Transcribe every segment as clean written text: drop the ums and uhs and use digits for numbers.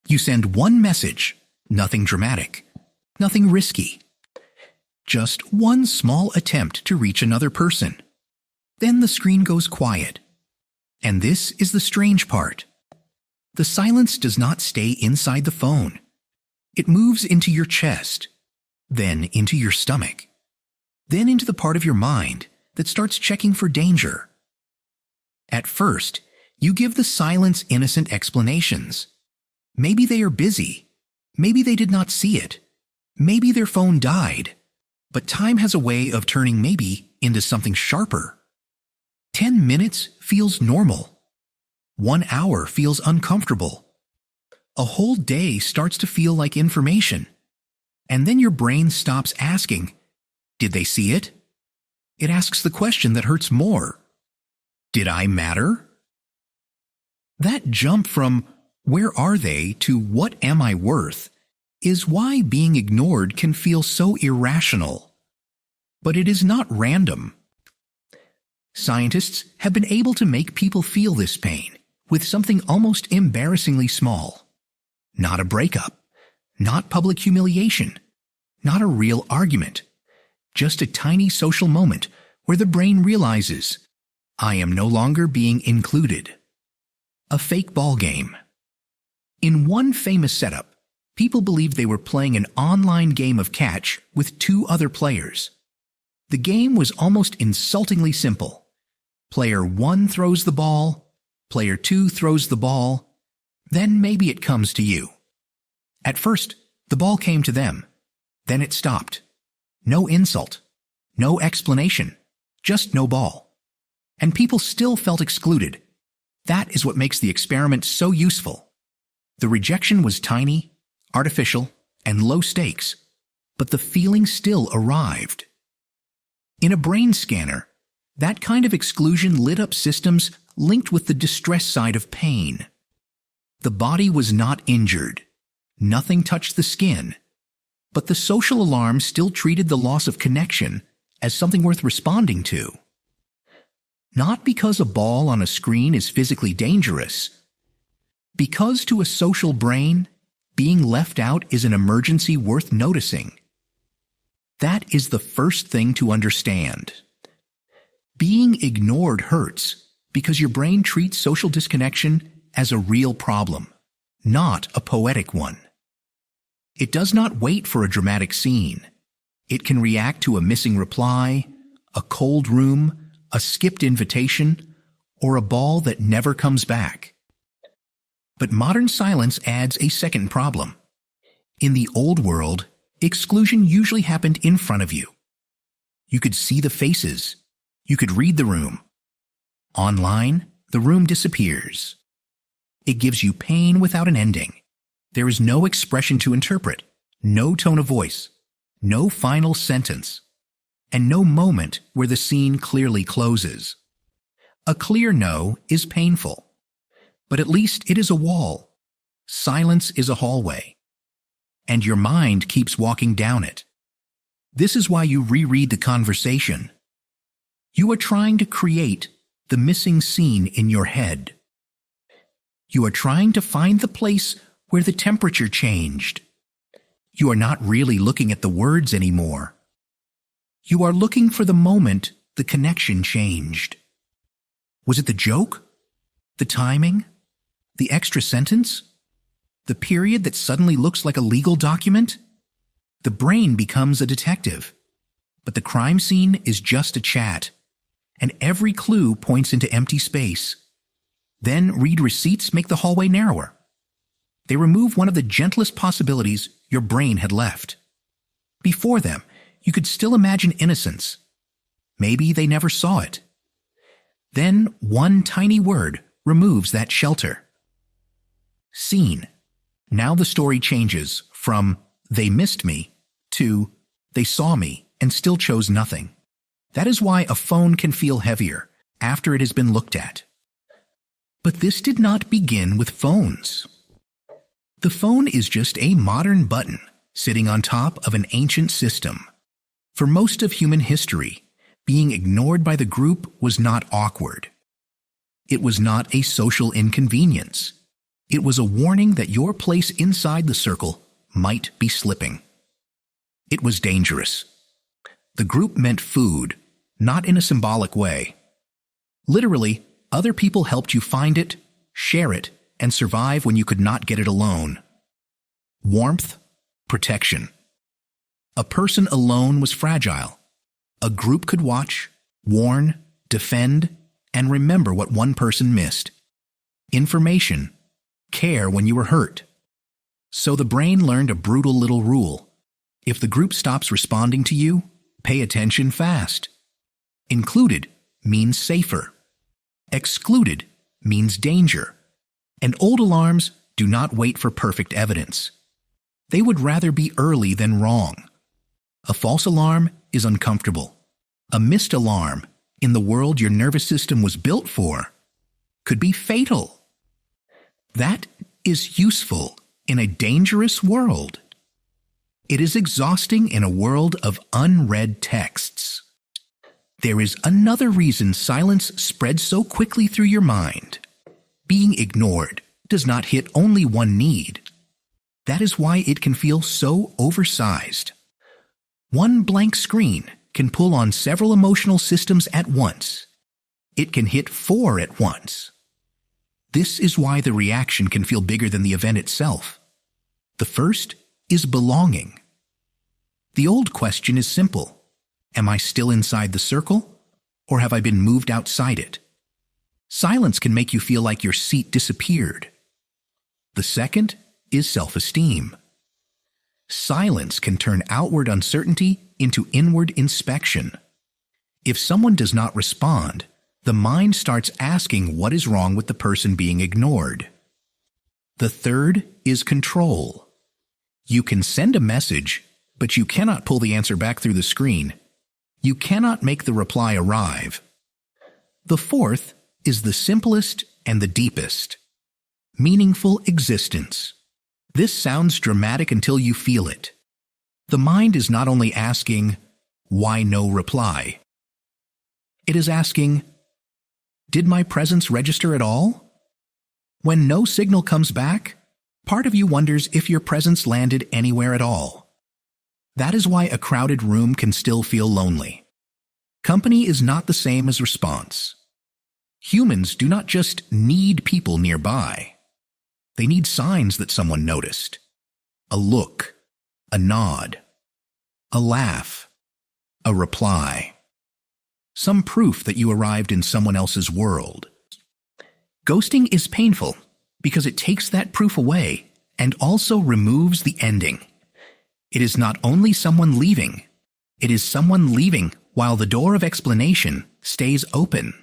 You send one message, nothing dramatic, nothing risky. Just one small attempt to reach another person. Then the screen goes quiet. And this is the strange part. The silence does not stay inside the phone. It moves into your chest, then into your stomach, then into the part of your mind that starts checking for danger. At first, you give the silence innocent explanations. Maybe they are busy. Maybe they did not see it. Maybe their phone died. But time has a way of turning maybe into something sharper. 10 minutes feels normal. 1 hour feels uncomfortable. A whole day starts to feel like information. And then your brain stops asking, did they see it? It asks the question that hurts more. Did I matter? That jump from where are they to what am I worth is why being ignored can feel so irrational. But it is not random. Scientists have been able to make people feel this pain with something almost embarrassingly small. Not a breakup, not public humiliation, not a real argument, just a tiny social moment where the brain realizes, I am no longer being included. A fake ball game. In one famous setup, people believed they were playing an online game of catch with 2 other players. The game was almost insultingly simple. Player 1 throws the ball, player 2 throws the ball, then maybe it comes to you. At first, the ball came to them. Then it stopped. No insult, no explanation, just no ball. And people still felt excluded. That is what makes the experiment so useful. The rejection was tiny, artificial, and low stakes, but the feeling still arrived. In a brain scanner, that kind of exclusion lit up systems linked with the distress side of pain. The body was not injured. Nothing touched the skin. But the social alarm still treated the loss of connection as something worth responding to. Not because a ball on a screen is physically dangerous. Because to a social brain, being left out is an emergency worth noticing. That is the first thing to understand. Being ignored hurts because your brain treats social disconnection as a real problem, not a poetic one. It does not wait for a dramatic scene. It can react to a missing reply, a cold room, a skipped invitation, or a ball that never comes back. But modern silence adds a second problem. In the old world, exclusion usually happened in front of you. You could see the faces. You could read the room. Online, the room disappears. It gives you pain without an ending. There is no expression to interpret, no tone of voice, no final sentence, and no moment where the scene clearly closes. A clear no is painful, but at least it is a wall. Silence is a hallway, and your mind keeps walking down it. This is why you reread the conversation. You are trying to create the missing scene in your head. You are trying to find the place where the temperature changed. You are not really looking at the words anymore. You are looking for the moment the connection changed. Was it the joke? The timing? The extra sentence? The period that suddenly looks like a legal document? The brain becomes a detective, but the crime scene is just a chat, and every clue points into empty space. Then read receipts make the hallway narrower. They remove one of the gentlest possibilities your brain had left. Before them, you could still imagine innocence. Maybe they never saw it. Then one tiny word removes that shelter. Scene. Now the story changes from they missed me to they saw me and still chose nothing. That is why a phone can feel heavier after it has been looked at. But this did not begin with phones. The phone is just a modern button sitting on top of an ancient system. For most of human history, being ignored by the group was not awkward. It was not a social inconvenience. It was a warning that your place inside the circle might be slipping. It was dangerous. The group meant food, not in a symbolic way. Literally, other people helped you find it, share it, and survive when you could not get it alone. Warmth, protection. A person alone was fragile. A group could watch, warn, defend, and remember what one person missed. Information, care when you were hurt. So the brain learned a brutal little rule. If the group stops responding to you, pay attention fast. Included means safer. Excluded means danger. And old alarms do not wait for perfect evidence. They would rather be early than wrong. A false alarm is uncomfortable. A missed alarm, in the world your nervous system was built for, could be fatal. That is useful in a dangerous world. It is exhausting in a world of unread texts. There is another reason silence spreads so quickly through your mind. Being ignored does not hit only one need. That is why it can feel so oversized. One blank screen can pull on several emotional systems at once. It can hit 4 at once. This is why the reaction can feel bigger than the event itself. The first is belonging. The old question is simple. Am I still inside the circle, or have I been moved outside it? Silence can make you feel like your seat disappeared. The second is self-esteem. Silence can turn outward uncertainty into inward inspection. If someone does not respond, the mind starts asking what is wrong with the person being ignored. The third is control. You can send a message, but you cannot pull the answer back through the screen. You cannot make the reply arrive. The fourth is the simplest and the deepest. Meaningful existence. This sounds dramatic until you feel it. The mind is not only asking, why no reply? It is asking, did my presence register at all? When no signal comes back, part of you wonders if your presence landed anywhere at all. That is why a crowded room can still feel lonely. Company is not the same as response. Humans do not just need people nearby. They need signs that someone noticed. A look, a nod, a laugh, a reply. Some proof that you arrived in someone else's world. Ghosting is painful because it takes that proof away and also removes the ending. It is not only someone leaving, it is someone leaving while the door of explanation stays open.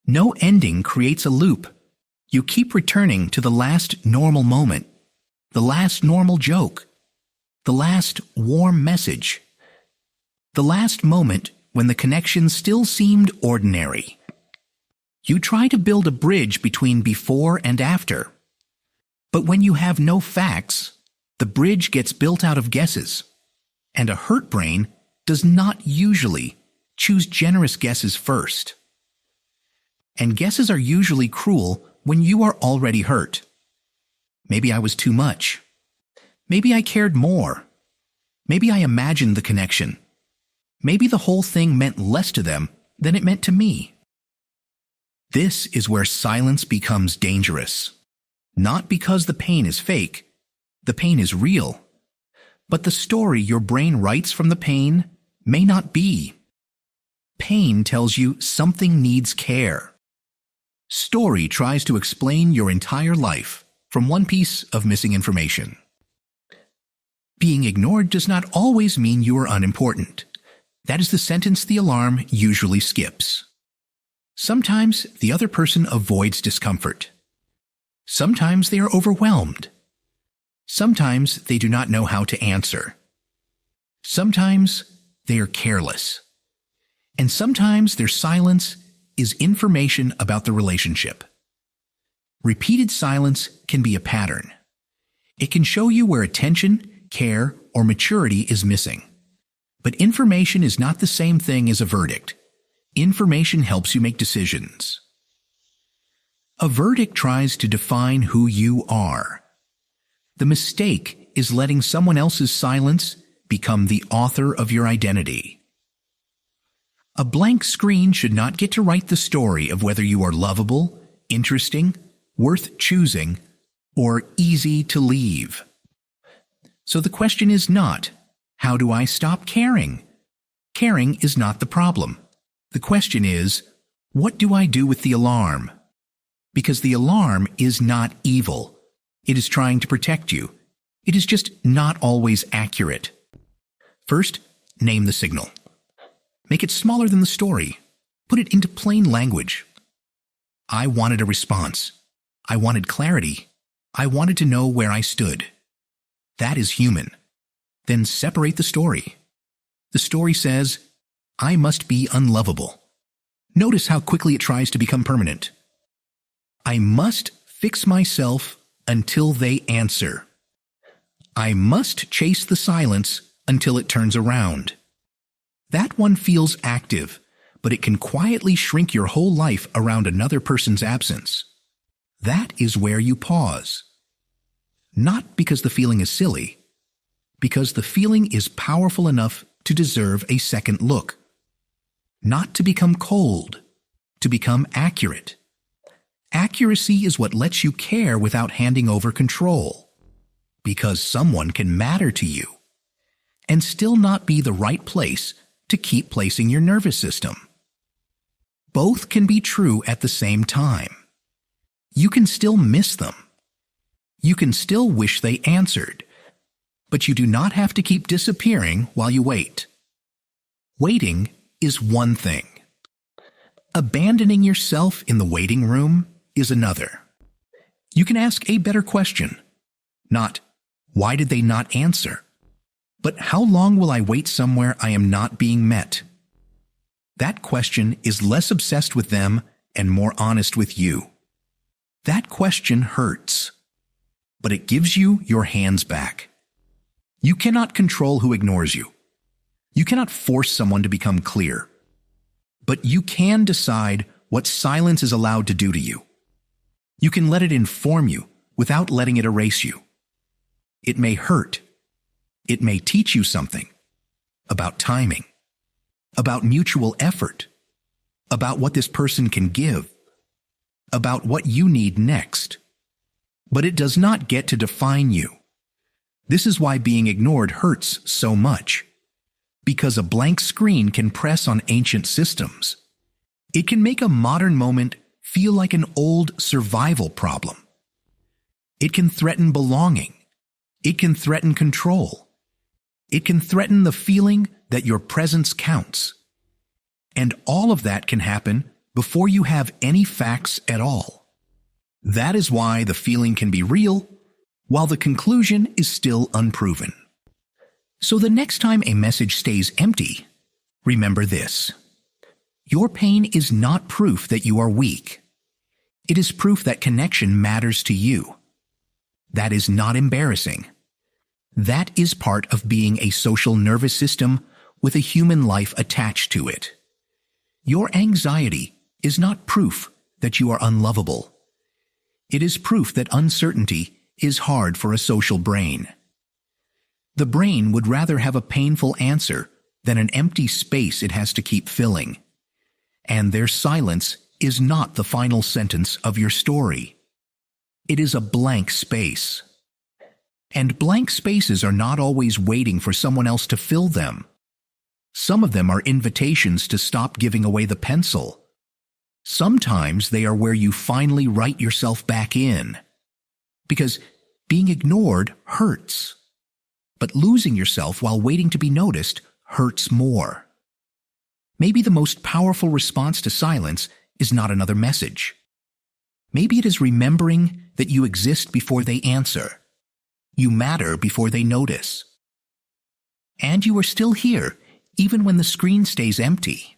No ending creates a loop. You keep returning to the last normal moment, the last normal joke, the last warm message, the last moment when the connection still seemed ordinary. You try to build a bridge between before and after. But when you have no facts, the bridge gets built out of guesses. And a hurt brain does not usually choose generous guesses first. And guesses are usually cruel when you are already hurt. Maybe I was too much. Maybe I cared more. Maybe I imagined the connection. Maybe the whole thing meant less to them than it meant to me. This is where silence becomes dangerous. Not because the pain is fake. The pain is real. But the story your brain writes from the pain may not be. Pain tells you something needs care. Story tries to explain your entire life from one piece of missing information. Being ignored does not always mean you are unimportant. That is the sentence the alarm usually skips. Sometimes the other person avoids discomfort. Sometimes they are overwhelmed. Sometimes they do not know how to answer. Sometimes they are careless. And sometimes their silence is information about the relationship. Repeated silence can be a pattern. It can show you where attention, care, or maturity is missing. But information is not the same thing as a verdict. Information helps you make decisions. A verdict tries to define who you are. The mistake is letting someone else's silence become the author of your identity. A blank screen should not get to write the story of whether you are lovable, interesting, worth choosing, or easy to leave. So the question is not, how do I stop caring? Caring is not the problem. The question is, what do I do with the alarm? Because the alarm is not evil. It is trying to protect you. It is just not always accurate. First, name the signal. Make it smaller than the story. Put it into plain language. I wanted a response. I wanted clarity. I wanted to know where I stood. That is human. Then separate the story. The story says, I must be unlovable. Notice how quickly it tries to become permanent. I must fix myself until they answer. I must chase the silence until it turns around. That one feels active, but it can quietly shrink your whole life around another person's absence. That is where you pause. Not because the feeling is silly, because the feeling is powerful enough to deserve a second look. Not to become cold, to become accurate. Accuracy is what lets you care without handing over control, because someone can matter to you and still not be the right place to keep placing your nervous system. Both can be true at the same time. You can still miss them. You can still wish they answered, but you do not have to keep disappearing while you wait. Waiting is one thing. Abandoning yourself in the waiting room is another. You can ask a better question. Not, why did they not answer? But how long will I wait somewhere I am not being met? That question is less obsessed with them and more honest with you. That question hurts, but it gives you your hands back. You cannot control who ignores you. You cannot force someone to become clear. But you can decide what silence is allowed to do to you. You can let it inform you without letting it erase you. It may hurt. It may teach you something about timing, about mutual effort, about what this person can give, about what you need next. But it does not get to define you. This is why being ignored hurts so much. Because a blank screen can press on ancient systems. It can make a modern moment feel like an old survival problem. It can threaten belonging. It can threaten control. It can threaten the feeling that your presence counts. And all of that can happen before you have any facts at all. That is why the feeling can be real, while the conclusion is still unproven. So the next time a message stays empty, remember this. Your pain is not proof that you are weak. It is proof that connection matters to you. That is not embarrassing. That is part of being a social nervous system with a human life attached to it. Your anxiety is not proof that you are unlovable. It is proof that uncertainty is hard for a social brain. The brain would rather have a painful answer than an empty space it has to keep filling. And their silence is not the final sentence of your story. It is a blank space. And blank spaces are not always waiting for someone else to fill them. Some of them are invitations to stop giving away the pencil. Sometimes they are where you finally write yourself back in. Because being ignored hurts. But losing yourself while waiting to be noticed hurts more. Maybe the most powerful response to silence is not another message. Maybe it is remembering that you exist before they answer. You matter before they notice. And you are still here, even when the screen stays empty.